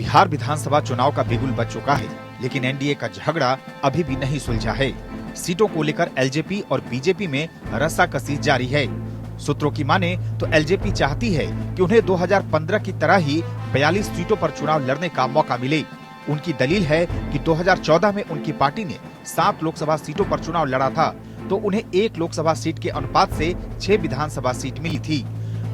बिहार विधानसभा चुनाव का बिगुल बज चुका है, लेकिन एनडीए का झगड़ा अभी भी नहीं सुलझा है। सीटों को लेकर एलजेपी और बीजेपी में रस्साकसी जारी है। सूत्रों की माने तो एलजेपी चाहती है कि उन्हें 2015 की तरह ही 42 सीटों पर चुनाव लड़ने का मौका मिले। उनकी दलील है कि 2014 में उनकी पार्टी ने 7 लोकसभा सीटों पर चुनाव लड़ा था, तो उन्हें 1 लोकसभा सीट के अनुपात से 6 विधानसभा सीट मिली थी।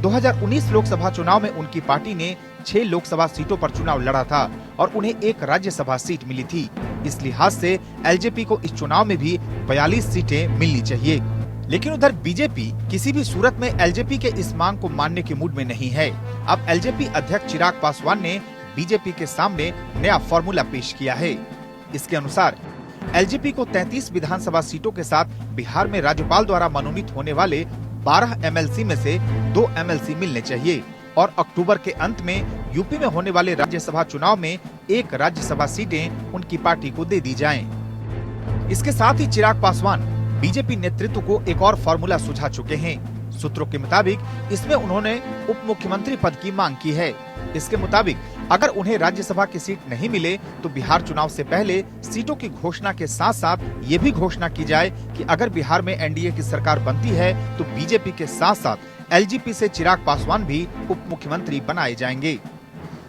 2019 लोकसभा चुनाव में उनकी पार्टी ने 6 लोकसभा सीटों पर चुनाव लड़ा था और उन्हें 1 राज्यसभा सीट मिली थी। इस लिहाज से एलजेपी को इस चुनाव में भी 42 सीटें मिलनी चाहिए। लेकिन उधर बीजेपी किसी भी सूरत में एलजेपी के इस मांग को मानने के मूड में नहीं है। अब एलजेपी अध्यक्ष चिराग पासवान ने बीजेपी के सामने नया फॉर्मूला पेश किया है। इसके अनुसार एलजेपी को 33 विधानसभा सीटों के साथ बिहार में राज्यपाल द्वारा मनोनीत होने वाले 12 एमएलसी में से 2 एमएलसी मिलने चाहिए और अक्टूबर के अंत में यूपी में होने वाले राज्यसभा चुनाव में 1 राज्यसभा सीटें उनकी पार्टी को दे दी जाएं। इसके साथ ही चिराग पासवान बीजेपी नेतृत्व को एक और फॉर्मूला सुझा चुके हैं। सूत्रों के मुताबिक इसमें उन्होंने उप मुख्यमंत्री पद की मांग की है। इसके मुताबिक अगर उन्हें राज्यसभा की सीट नहीं मिले तो बिहार चुनाव से पहले सीटों की घोषणा के साथ साथ ये भी घोषणा की जाए कि अगर बिहार में एनडीए की सरकार बनती है तो बीजेपी के साथ साथ एलजेपी से चिराग पासवान भी उप मुख्यमंत्री बनाए जाएंगे।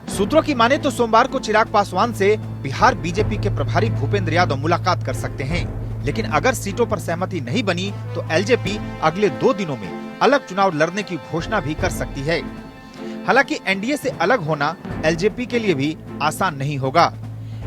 सूत्रों की माने तो सोमवार को चिराग पासवान से बिहार बीजेपी के प्रभारी भूपेंद्र यादव मुलाकात कर सकते हैं, लेकिन अगर सीटों पर सहमति नहीं बनी तो एलजेपी अगले 2 दिनों में अलग चुनाव लड़ने की घोषणा भी कर सकती है। हालांकि एनडीए से अलग होना एलजेपी के लिए भी आसान नहीं होगा।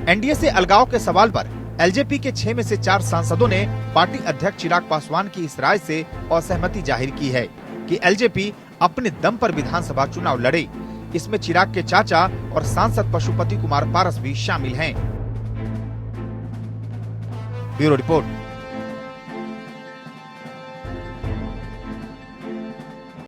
एनडीए से अलगाव के सवाल पर एलजेपी के 6 में से 4 सांसदों ने पार्टी अध्यक्ष चिराग पासवान की इस राय से असहमति जाहिर की है कि एलजेपी अपने दम पर विधानसभा चुनाव लड़े। इसमें चिराग के चाचा और सांसद पशुपति कुमार पारस भी शामिल हैं। Bureau report.